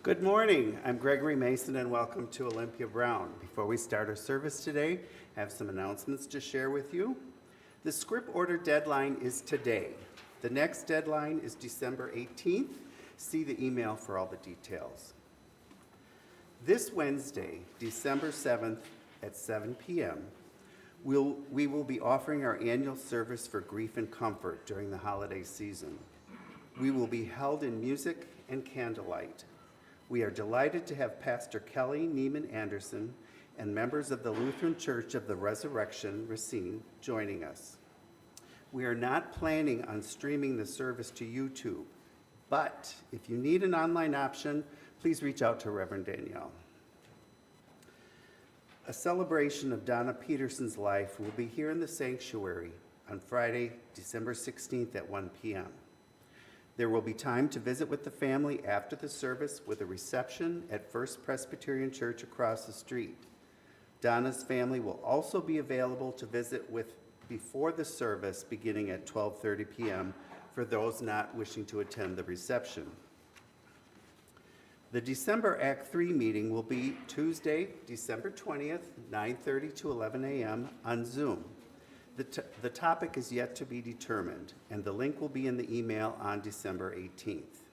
Good morning. I'm Gregory Mason and welcome to Olympia Brown. Before we start our service today, I have some announcements to share with you. The script order deadline is today. The next deadline is December 18th. See the email for all the details. This Wednesday, December 7th at 7 p.m., we will be offering our annual service for grief and comfort during the holiday season. We will be held in music and candlelight. We are delighted to have Pastor Kelly Neiman Anderson and members of the Lutheran Church of the Resurrection, Racine, joining us. We are not planning on streaming the service to YouTube, but if you need an online option, please reach out to Rev Danielle. A celebration of Donna Peterson's life will be here in the sanctuary on Friday, December 16th at 1 p.m. There will be time to visit with the family after the service with a reception at First Presbyterian Church across the street. Donna's family will also be available to visit with before the service beginning at 12:30 p.m. for those not wishing to attend the reception. The December Act 3 meeting will be Tuesday, December 20th, 9:30 to 11 a.m. on Zoom. The topic is yet to be determined, and the link will be in the email on December 18th.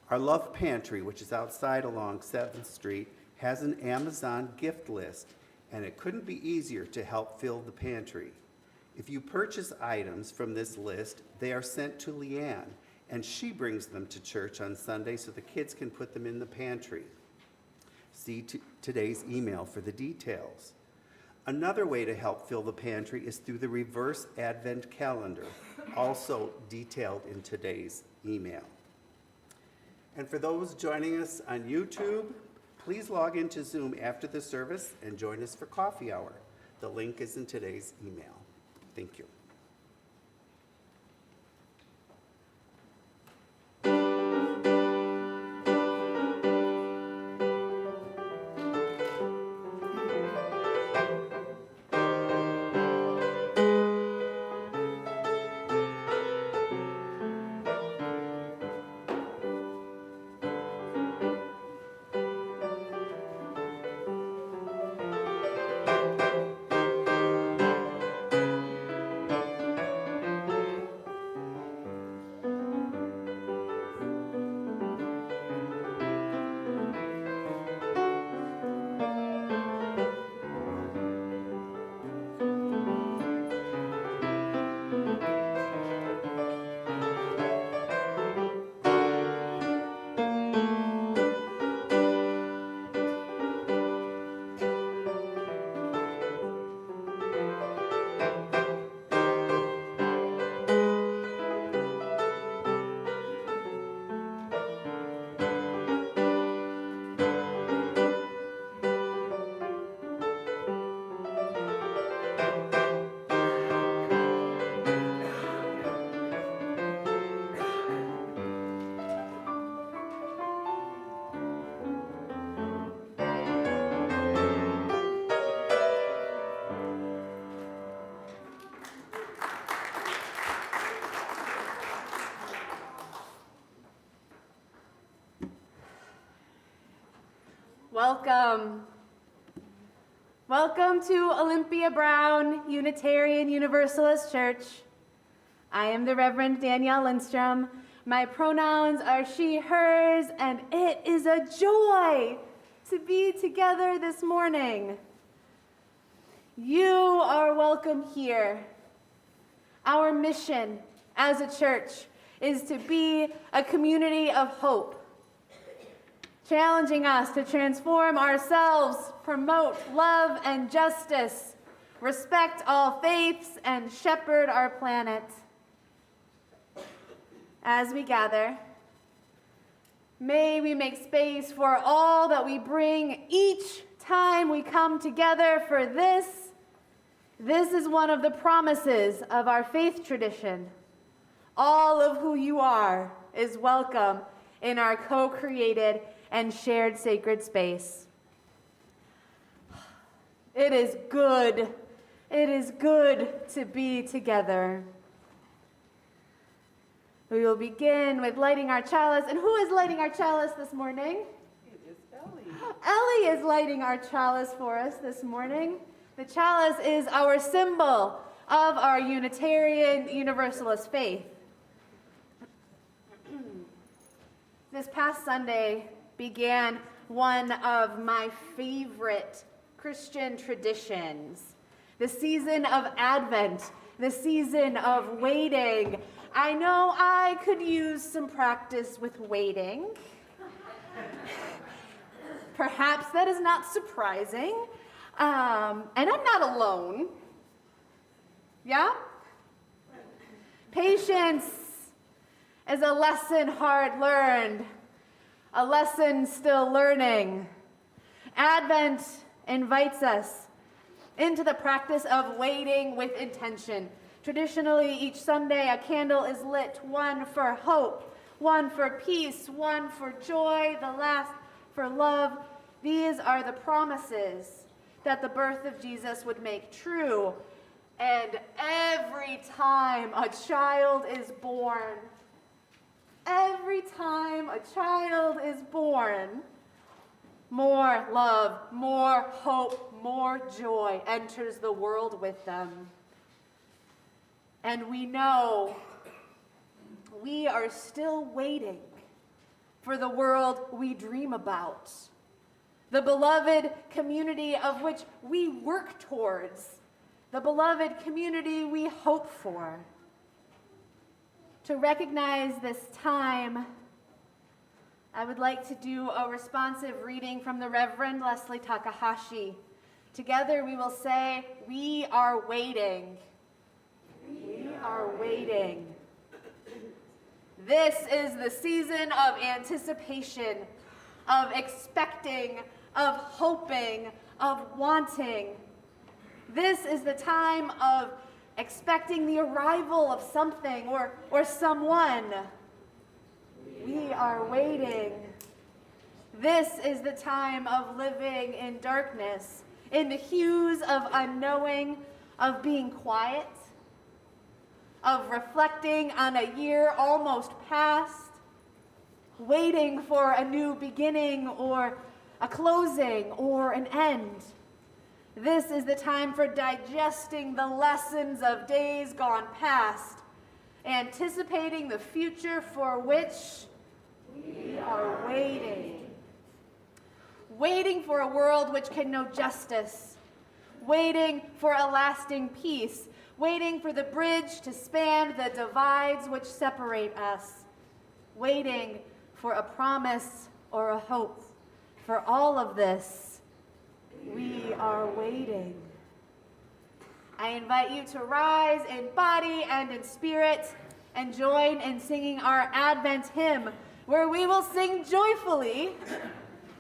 Our Love Pantry, which is outside along 7th Street, has an Amazon gift list, and it couldn't be easier to help fill the pantry. If you purchase items from this list, they are sent to Leanne, and she brings them to church on Sunday so the kids can put them in the pantry. See today's email for the details. Another way to help fill the pantry is through the reverse Advent calendar, also detailed in today's email. And for those joining us on YouTube, please log into Zoom after the service and join us for coffee hour. The link is in today's email. Thank you. Welcome. Welcome to Olympia Brown Unitarian Universalist Church. I am the Rev Danielle Lindstrom. My pronouns are she, hers, and it is a joy to be together this morning. You are welcome here. Our mission as a church is to be a community of hope, challenging us to transform ourselves, promote love and justice, respect all faiths, and shepherd our planet. As we gather, may we make space for all that we bring each time we come together for this. This is one of the promises of our faith tradition. All of who you are is welcome in our co-created and shared sacred space. It is good to be together. We will begin with lighting our chalice. And who is lighting our chalice this morning? It is Ellie. Ellie is lighting our chalice for us this morning. The chalice is our symbol of our Unitarian Universalist faith. This past Sunday began one of my favorite Christian traditions, the season of Advent, the season of waiting. I know I could use some practice with waiting. Perhaps that is not surprising. And I'm not alone. Yeah? Patience is a lesson hard learned, a lesson still learning. Advent invites us into the practice of waiting with intention. Traditionally, each Sunday, a candle is lit, one for hope, one for peace, one for joy, the last for love. These are the promises that the birth of Jesus would make true. And every time a child is born, more love, more hope, more joy enters the world with them. And we know we are still waiting for the world we dream about, the beloved community of which we work towards, the beloved community we hope for. To recognize this time, I would like to do a responsive reading from the Reverend Leslie Takahashi. Together we will say, "We are waiting. We are waiting." This is the season of anticipation, of expecting, of hoping, of wanting. This is the time of expecting the arrival of something or someone. We are waiting. This is the time of living in darkness, in the hues of unknowing, of being quiet, of reflecting on a year almost past, waiting for a new beginning or a closing or an end. This is the time for digesting the lessons of days gone past, anticipating the future for which we are waiting. Waiting for a world which can know justice, waiting for a lasting peace, waiting for the bridge to span the divides which separate us, waiting for a promise or a hope. For all of this, we are waiting. I invite you to rise in body and in spirit and join in singing our Advent hymn, where we will sing joyfully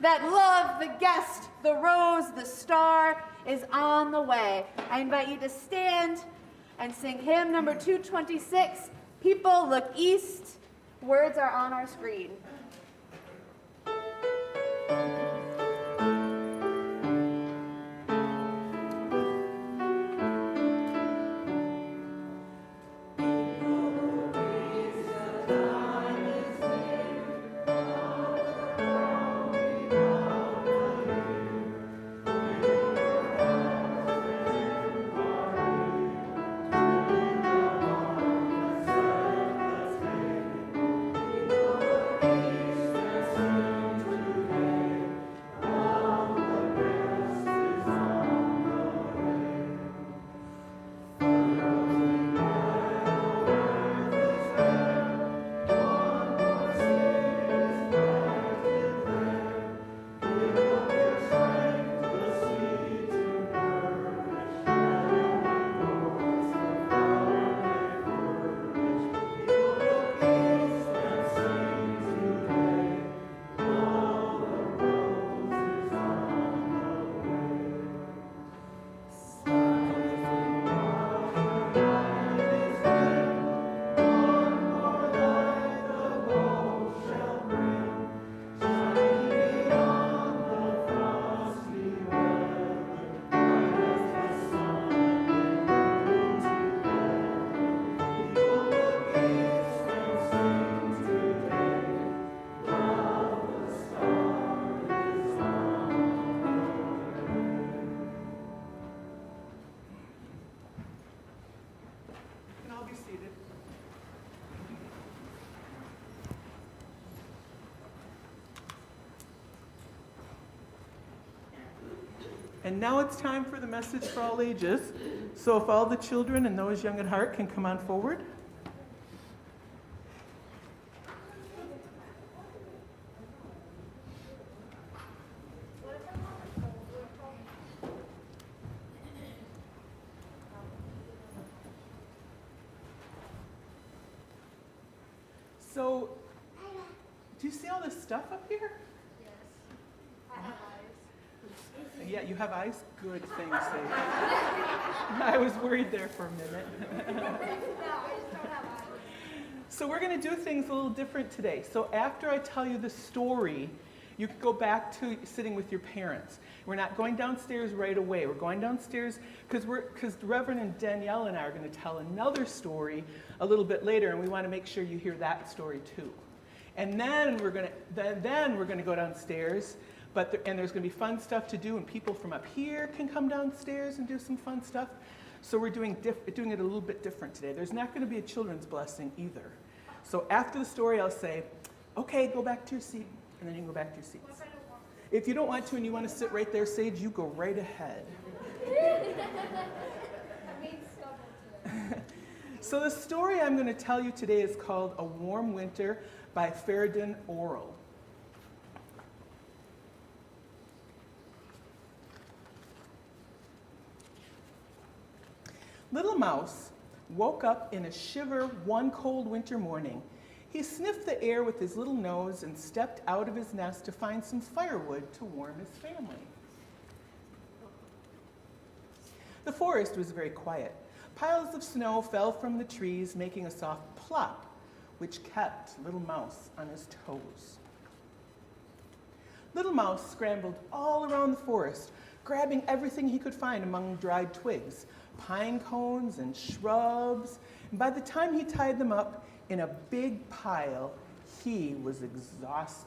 that love, the guest, the rose, the star is on the way. I invite you to stand and sing hymn number 226, "People Look East." Words are on our screen. And now it's time for the message for all ages. So if all the children and those young at heart can come on forward. So, do you see all this stuff up here? Yes. I have eyes. Yeah, you have eyes? Good thing, Sage. I was worried there for a minute. No, I just don't have eyes. So we're going to do things a little different today. So after I tell you the story, you can go back to sitting with your parents. We're not going downstairs right away. We're going downstairs because Reverend Danielle and I are going to tell another story a little bit later, and we want to make sure you hear that story too. And then we're going to go downstairs, and there's going to be fun stuff to do, and people from up here can come downstairs and do some fun stuff. So we're doing it a little bit different today. There's not going to be a children's blessing either. So after the story, I'll say, okay, go back to your seat, and then you can go back to your seats. What if I don't want If you don't want to and you want to sit right there, Sage, you go right ahead. I made stubble today. So the story I'm going to tell you today is called A Warm Winter by Faradin Oral. Little Mouse woke up in a shiver one cold winter morning. He sniffed the air with his little nose and stepped out of his nest to find some firewood to warm his family. The forest was very quiet. Piles of snow fell from the trees, making a soft plop, which kept Little Mouse on his toes. Little Mouse scrambled all around the forest, grabbing everything he could find among dried twigs, pine cones and shrubs. And by the time he tied them up in a big pile, he was exhausted.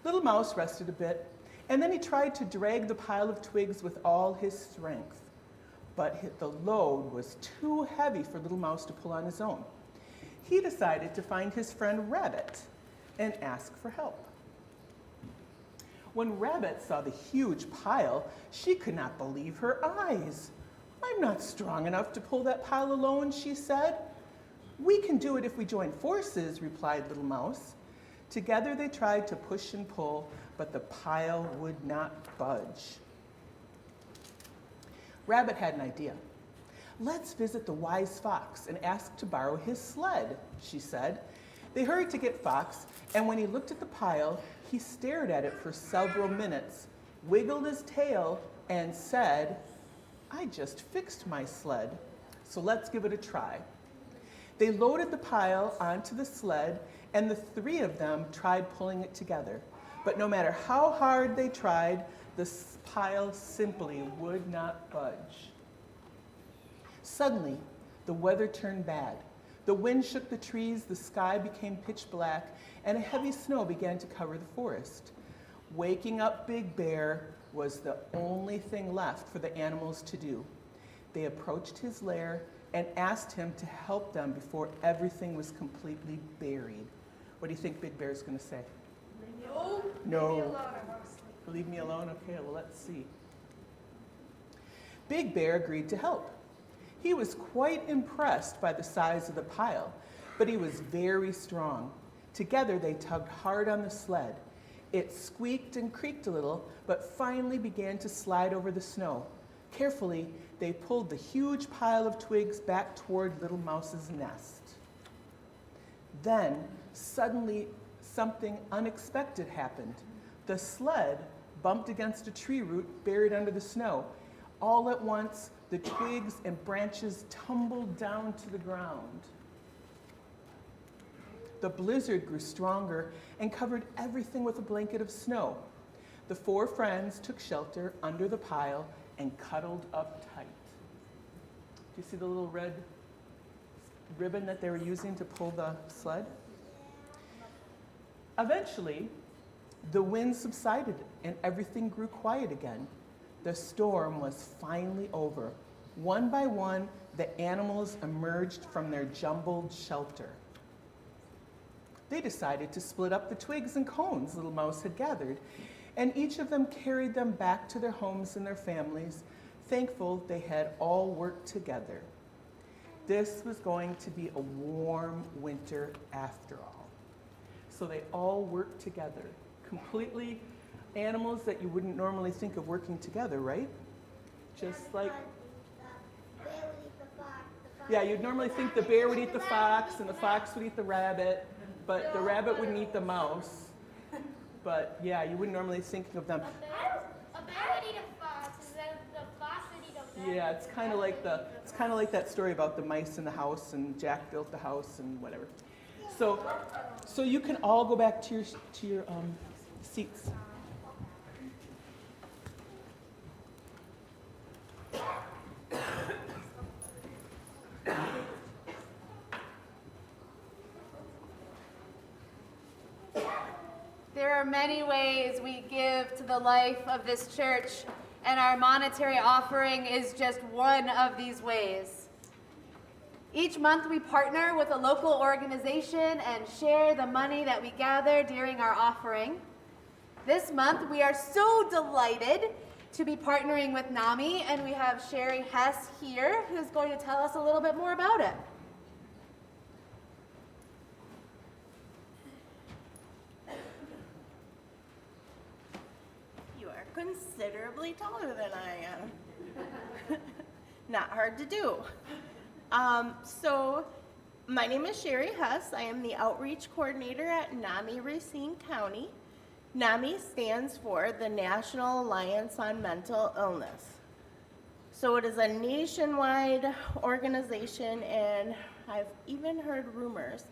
Little Mouse rested a bit, and then he tried to drag the pile of twigs with all his strength. But the load was too heavy for Little Mouse to pull on his own. He decided to find his friend Rabbit and ask for help. When Rabbit saw the huge pile, she could not believe her eyes. "I'm not strong enough to pull that pile alone," she said. "We can do it if we join forces," replied Little Mouse. Together they tried to push and pull, but the pile would not budge. Rabbit had an idea. "Let's visit the wise fox and ask to borrow his sled," she said. They hurried to get Fox, and when he looked at the pile, he stared at it for several minutes, wiggled his tail, and said, "I just fixed my sled, so let's give it a try." They loaded the pile onto the sled, and the three of them tried pulling it together. But no matter how hard they tried, the pile simply would not budge. Suddenly, the weather turned bad. The wind shook the trees, the sky became pitch black, and a heavy snow began to cover the forest. Waking up Big Bear was the only thing left for the animals to do. They approached his lair and asked him to help them before everything was completely buried. What do you think Big Bear's going to say? No. No. Leave me alone. I want to sleep. Leave me alone? Okay, well, let's see. Big Bear agreed to help. He was quite impressed by the size of the pile, but he was very strong. Together, they tugged hard on the sled. It squeaked and creaked a little, but finally began to slide over the snow. Carefully, they pulled the huge pile of twigs back toward Little Mouse's nest. Then, suddenly, something unexpected happened. The sled bumped against a tree root buried under the snow. All at once, the twigs and branches tumbled down to the ground. The blizzard grew stronger and covered everything with a blanket of snow. The four friends took shelter under the pile and cuddled up tight. Do you see the little red ribbon that they were using to pull the sled? Eventually, the wind subsided and everything grew quiet again. The storm was finally over. One by one, the animals emerged from their jumbled shelter. They decided to split up the twigs and cones Little Mouse had gathered, And each of them carried them back to their homes and their families, thankful they had all worked together. This was going to be a warm winter after all. So they all worked together, completely animals that you wouldn't normally think of working together, right? Just like, yeah, you'd normally think the bear would eat the fox and the fox would eat the rabbit, but the rabbit wouldn't eat the mouse. But yeah, you wouldn't normally think of them. A bear would eat a fox, and then the fox would eat a bear. Yeah, it's kind of like that story about the mice in the house and Jack built the house and whatever. So you can all go back to your seats. There are many ways we give to the life of this church, and our monetary offering is just one of these ways. Each month we partner with a local organization and share the money that we gather during our offering. This month we are so delighted to be partnering with NAMI, and we have Sherry Hess here who's going to tell us a little bit more about it. Considerably taller than I am. Not hard to do. So my name is Sherry Hess. I am the outreach coordinator at NAMI Racine County. NAMI stands for the National Alliance on Mental Illness. So it is a nationwide organization, and I've even heard rumors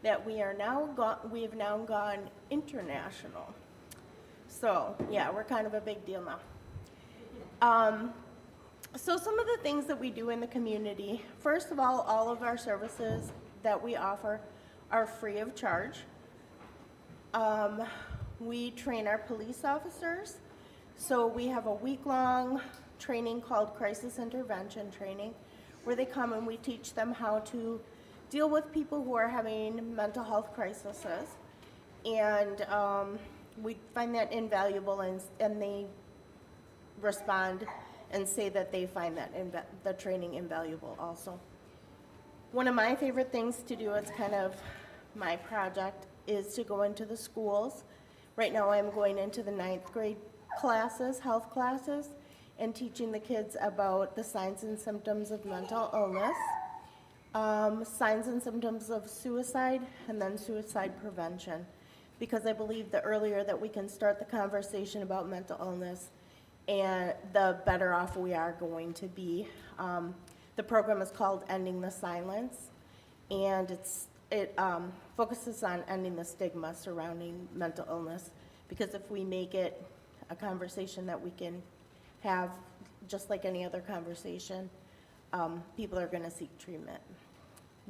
that we have now gone international. So, yeah, we're kind of a big deal now. So some of the things that we do in the community, first of all of our services that we offer are free of charge. We train our police officers. So we have a week-long training called Crisis Intervention Training, where they come and we teach them how to deal with people who are having mental health crises. And we find that invaluable, and they respond and say that they find that the training invaluable also. One of my favorite things to do, it's kind of my project, is to go into the schools. Right now I'm going into the 9th grade classes, health classes, and teaching the kids about the signs and symptoms of mental illness, signs and symptoms of suicide, and then suicide prevention. Because I believe the earlier that we can start the conversation about mental illness, and the better off we are going to be. The program is called Ending the Silence, and it focuses on ending the stigma surrounding mental illness, because if we make it a conversation that we can have just like any other conversation, people are going to seek treatment.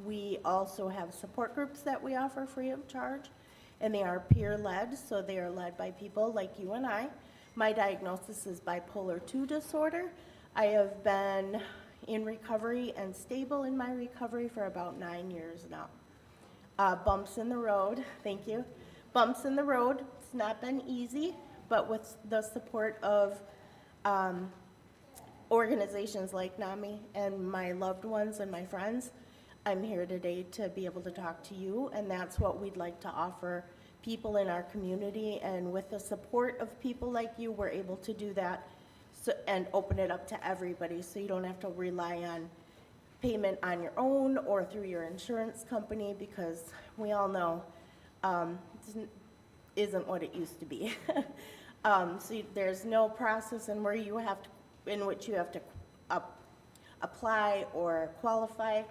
We also have support groups that we offer free of charge, and they are peer-led, so they are led by people like you and I. My diagnosis is bipolar II disorder. I have been in recovery and stable in my recovery for about 9 years now. Bumps in the road, thank you. Bumps in the road, it's not been easy, but with the support of organizations like NAMI and my loved ones and my friends, I'm here today to be able to talk to you, and that's what we'd like to offer people in our community. And with the support of people like you, we're able to do that and open it up to everybody, so you don't have to rely on payment on your own or through your insurance company, because we all know it isn't what it used to be. So there's no process in which you have to apply or qualify.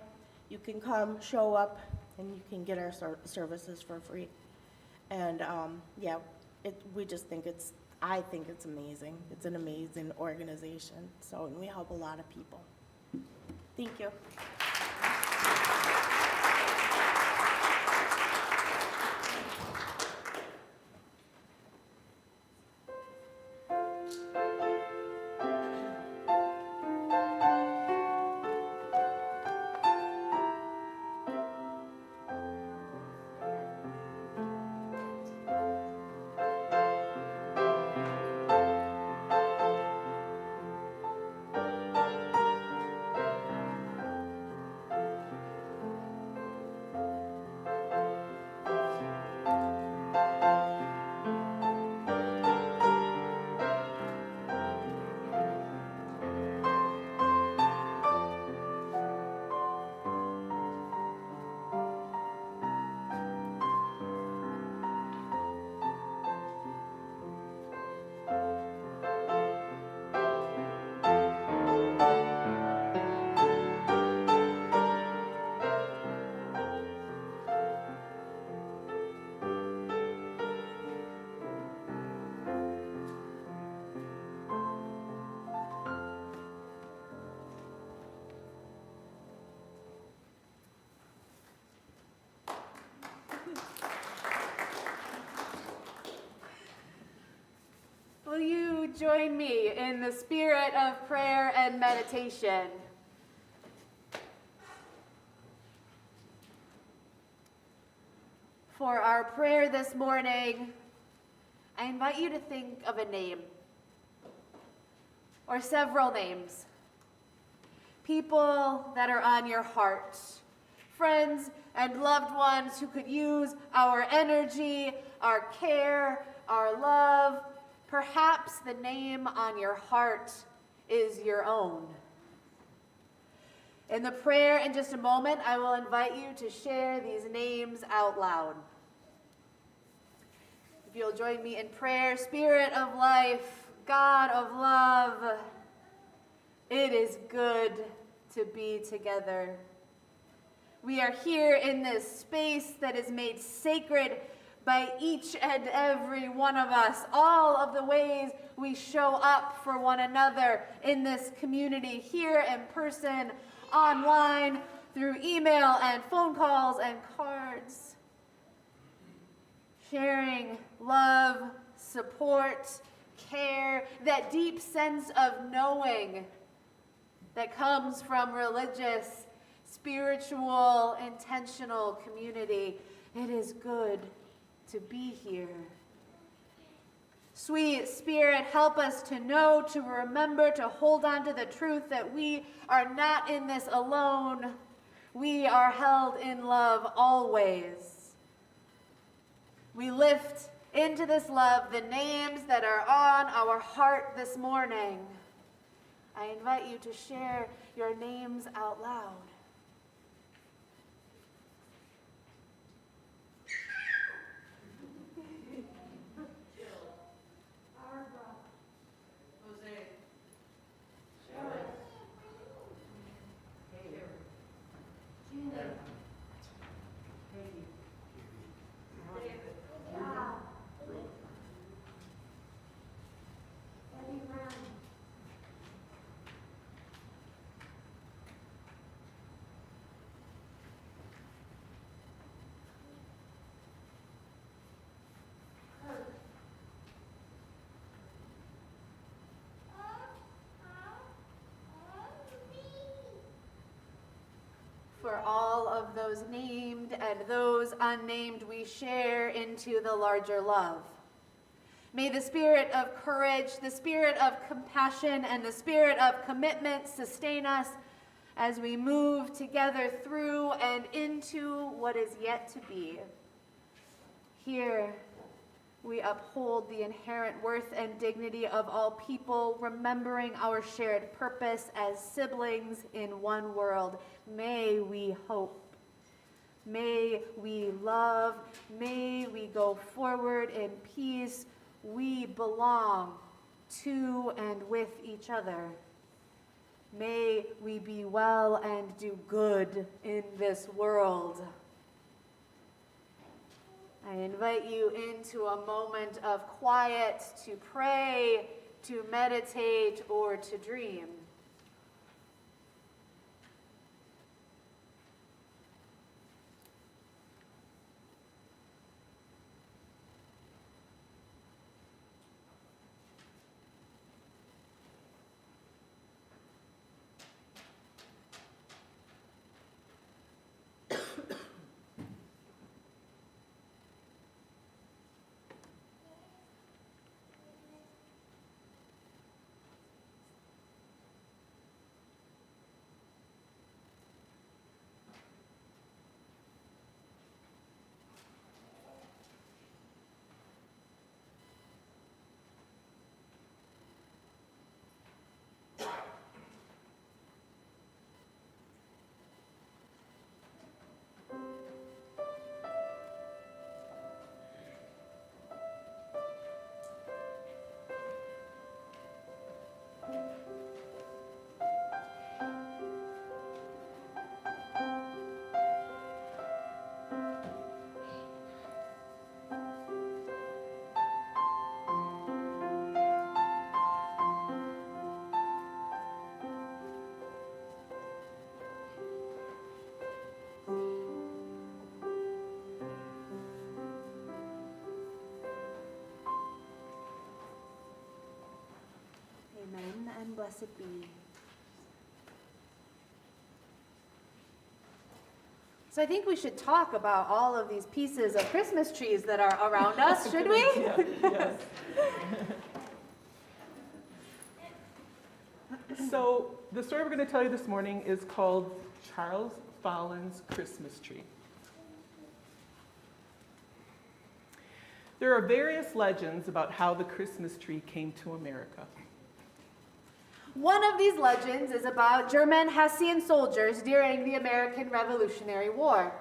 You can come, show up, and you can get our services for free. And yeah, we just think I think it's amazing. It's an amazing organization. So, and we help a lot of people. Thank you. will you join me in the spirit of prayer and meditation? For our prayer this morning, I invite you to think of a name or several names. People that are on your heart, friends and loved ones who could use our energy, our care, our love. Perhaps the name on your heart is your own. In the prayer in just a moment, I will invite you to share these names out loud. If you'll join me in prayer, Spirit of life, God of love, it is good to be together. We are here in this space that is made sacred by each and every one of us, all of the ways we show up for one another in this community, here in person, online, through email and phone calls and cards. Sharing love, support, care, that deep sense of knowing that comes from religious, spiritual, intentional community. It is good to be here. Sweet Spirit, help us to know, to remember, to hold on to the truth that we are not in this alone. We are held in love always. We lift into this love the names that are on our heart this morning. I invite you to share your names out loud. For all of those named and those unnamed, we share into the larger love. May the spirit of courage, the spirit of compassion, and the spirit of commitment sustain us as we move together through and into what is yet to be. Here, we uphold the inherent worth and dignity of all people, remembering our shared purpose as siblings in one world. May we hope. May we love. May we go forward in peace. We belong to and with each other. May we be well and do good in this world. I invite you into a moment of quiet to pray, to meditate, or to dream. Amen and blessed be. So I think we should talk about all of these pieces of Christmas trees that are around us, should we? Yes. So the story we're going to tell you this morning is called Charles Follin's Christmas Tree. There are various legends about how the Christmas tree came to America. One of these legends is about German Hessian soldiers during the American Revolutionary War.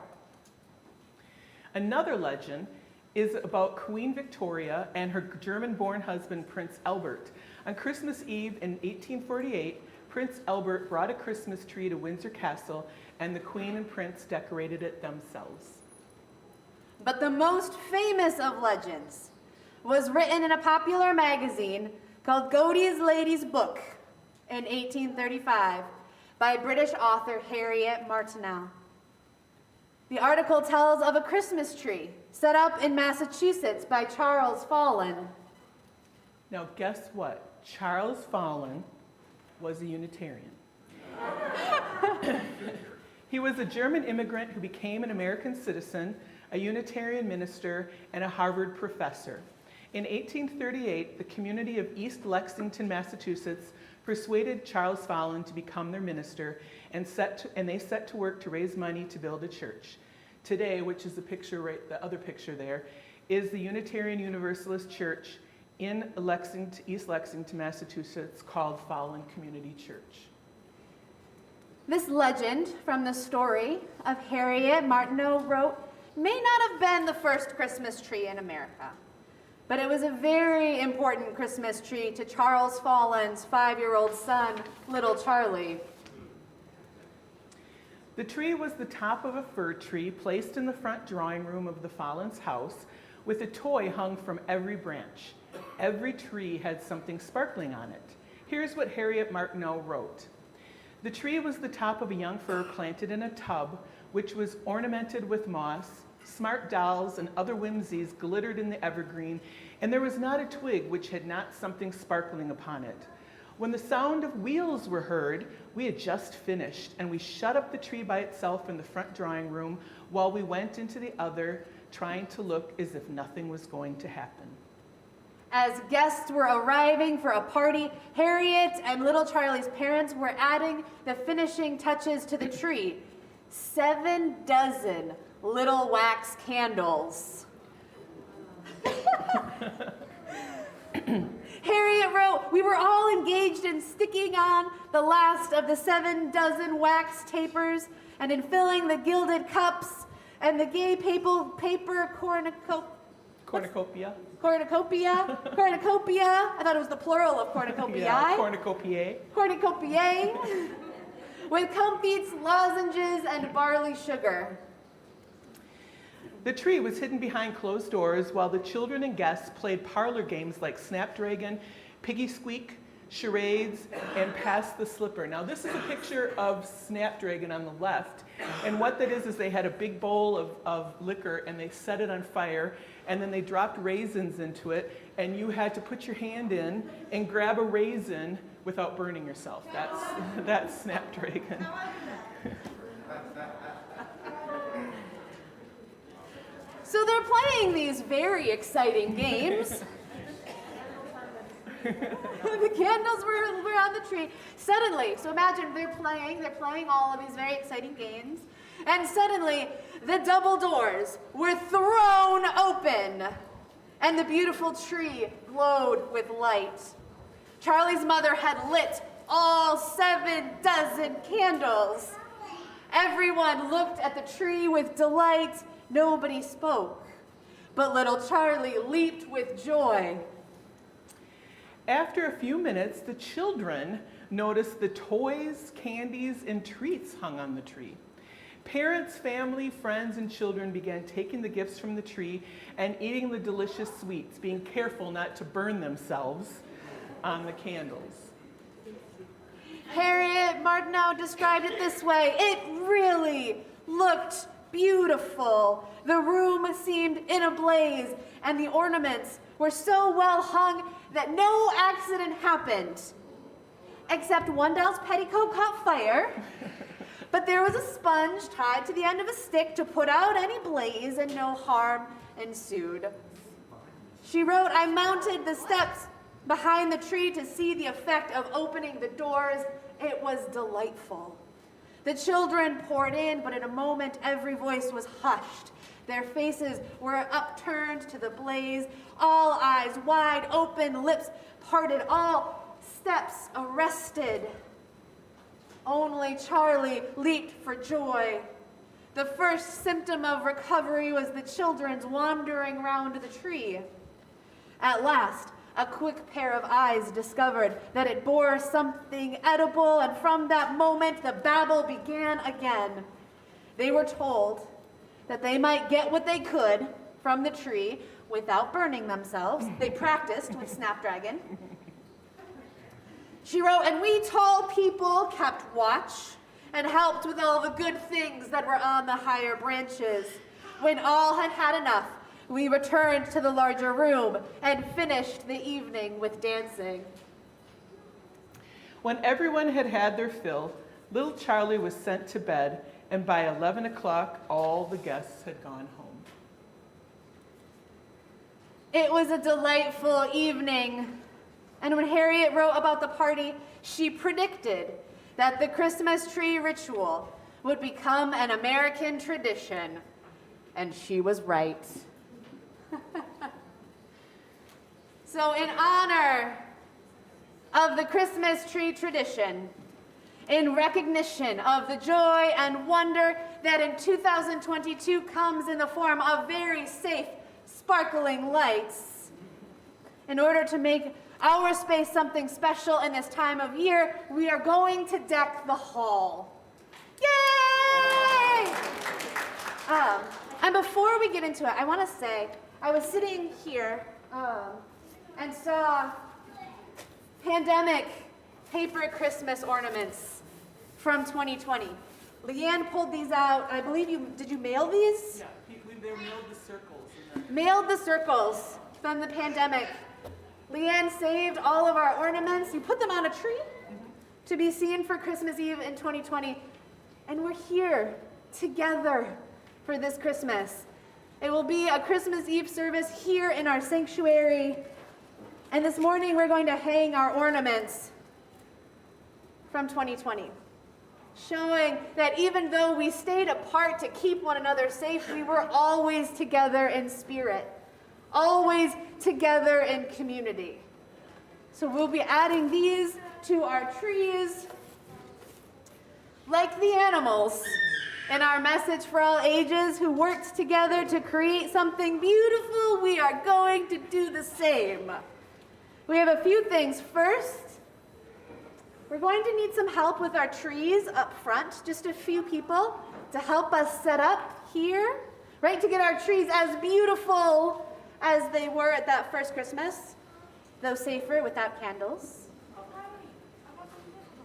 Another legend is about Queen Victoria and her German-born husband, Prince Albert. On Christmas Eve in 1848, Prince Albert brought a Christmas tree to Windsor Castle, and the Queen and Prince decorated it themselves. But the most famous of legends was written in a popular magazine called Godey's Lady's Book in 1835 by British author Harriet Martineau. The article tells of a Christmas tree set up in Massachusetts by Charles Follin. Now guess what? Charles Follin was a Unitarian. He was a German immigrant who became an American citizen, a Unitarian minister, and a Harvard professor. In 1838, the community of East Lexington, Massachusetts, persuaded Charles Follin to become their minister, and they set to work to raise money to build a church. Today, which is the picture right, the other picture there, is the Unitarian Universalist Church in East Lexington, Massachusetts, called Follin Community Church. This legend from the story of Harriet Martineau wrote may not have been the first Christmas tree in America, but it was a very important Christmas tree to Charles Follin's 5-year-old son, little Charlie. The tree was the top of a fir tree placed in the front drawing room of the Follin's house with a toy hung from every branch. Every tree had something sparkling on it. Here's what Harriet Martineau wrote. The tree was the top of a young fir planted in a tub, which was ornamented with moss. Smart dolls and other whimsies glittered in the evergreen, and there was not a twig which had not something sparkling upon it. When the sound of wheels were heard, we had just finished, and we shut up the tree by itself in the front drawing room while we went into the other, trying to look as if nothing was going to happen. As guests were arriving for a party, Harriet and little Charlie's parents were adding the finishing touches to the tree. 7 dozen little wax candles. Harriet wrote, we were all engaged in sticking on the last of the 7 dozen wax tapers and in filling the gilded cups and the gay paper cornucopia. I thought it was the plural of cornucopia. Yeah, cornucopiae. Cornucopiae. With comfits, lozenges, and barley sugar. The tree was hidden behind closed doors while the children and guests played parlor games like Snapdragon, Piggy Squeak, charades, and Pass the Slipper. Now this is a picture of Snapdragon on the left, and what that is they had a big bowl of liquor and they set it on fire, and then they dropped raisins into it, and you had to put your hand in and grab a raisin without burning yourself. That's Snapdragon. So they're playing these very exciting games. The candles were on the tree. Suddenly, so imagine they're playing all of these very exciting games, and suddenly the double doors were thrown open, and the beautiful tree glowed with light. Charlie's mother had lit all 7 dozen candles. Everyone looked at the tree with delight. Nobody spoke, but little Charlie leaped with joy. After a few minutes, the children noticed the toys, candies, and treats hung on the tree. Parents, family, friends, and children began taking the gifts from the tree and eating the delicious sweets, being careful not to burn themselves on the candles. Harriet Martineau described it this way: it really looked beautiful. The room seemed in a blaze, and the ornaments were so well hung that no accident happened. except one doll's petticoat caught fire. But there was a sponge tied to the end of a stick to put out any blaze, and no harm ensued. She wrote, I mounted the steps behind the tree to see the effect of opening the doors. It was delightful. The children poured in, but in a moment every voice was hushed. Their faces were upturned to the blaze, all eyes wide open, lips parted, all steps arrested. Only Charlie leaped for joy. The first symptom of recovery was the children's wandering round the tree. At last, a quick pair of eyes discovered that it bore something edible, and from that moment the babble began again. They were told that they might get what they could from the tree without burning themselves. They practiced with Snapdragon. She wrote, and we tall people kept watch and helped with all the good things that were on the higher branches. When all had had enough, we returned to the larger room and finished the evening with dancing. When everyone had had their fill, little Charlie was sent to bed, and by 11 o'clock, all the guests had gone home. It was a delightful evening. And when Harriet wrote about the party, she predicted that the Christmas tree ritual would become an American tradition. And she was right. So in honor of the Christmas tree tradition, in recognition of the joy and wonder that in 2022 comes in the form of very safe, sparkling lights, in order to make our space something special in this time of year, we are going to deck the hall. Yay! And before we get into it, I want to say, I was sitting here and saw pandemic paper Christmas ornaments from 2020. Leanne pulled these out. I believe did you mail these? Yeah, they mailed the circles. Mailed the circles from the pandemic. Leanne saved all of our ornaments. You put them on a tree to be seen for Christmas Eve in 2020. And we're here together for this Christmas. It will be a Christmas Eve service here in our sanctuary. And this morning we're going to hang our ornaments from 2020, showing that even though we stayed apart to keep one another safe, we were always together in spirit, always together in community. So we'll be adding these to our trees. Like the animals in our message for all ages who worked together to create something beautiful, we are going to do the same. We have a few things. First, we're going to need some help with our trees up front, just a few people to help us set up here, right? To get our trees as beautiful as they were at that first Christmas, though safer without candles.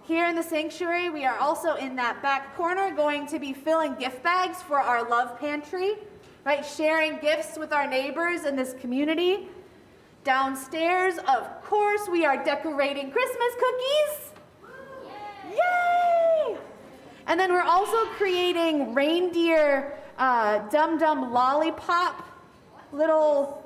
Here in the sanctuary, we are also in that back corner going to be filling gift bags for our love pantry, right? Sharing gifts with our neighbors in this community. Downstairs, of course, we are decorating Christmas cookies. Yay! And then we're also creating reindeer dum-dum lollipop little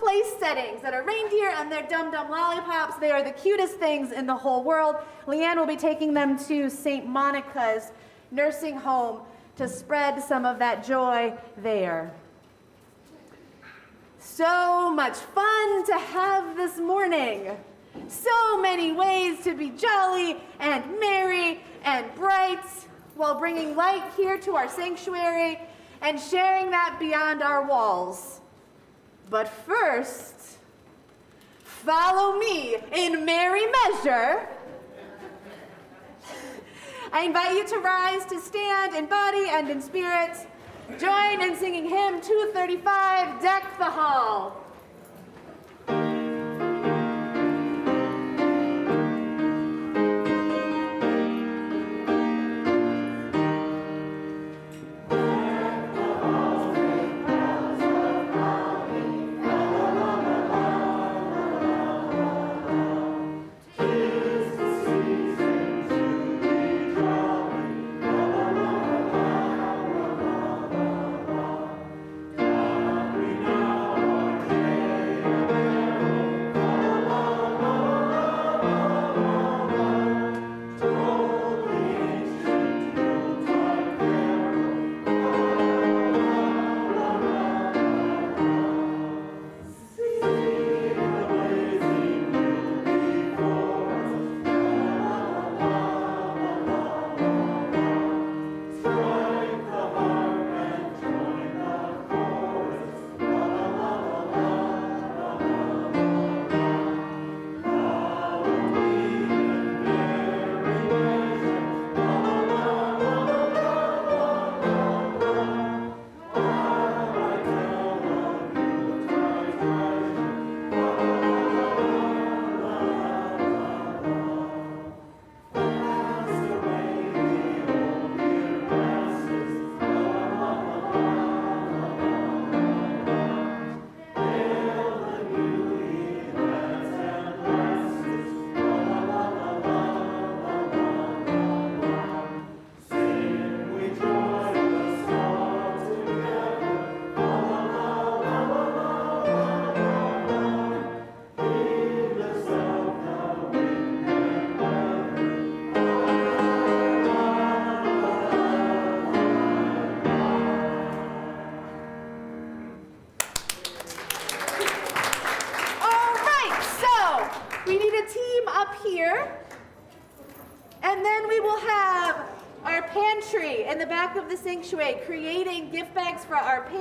place settings that are reindeer and they're dum-dum lollipops. They are the cutest things in the whole world. Leanne will be taking them to St. Monica's nursing home to spread some of that joy there. So much fun to have this morning. So many ways to be jolly and merry and bright while bringing light here to our sanctuary and sharing that beyond our walls. But first, follow me in merry measure. I invite you to rise to stand in body and in spirit. Join in singing hymn 235, Deck the Hall. Tuesday, We need a team up here. And then we will have our pantry in the back of the sanctuary, creating gift bags for our pantry.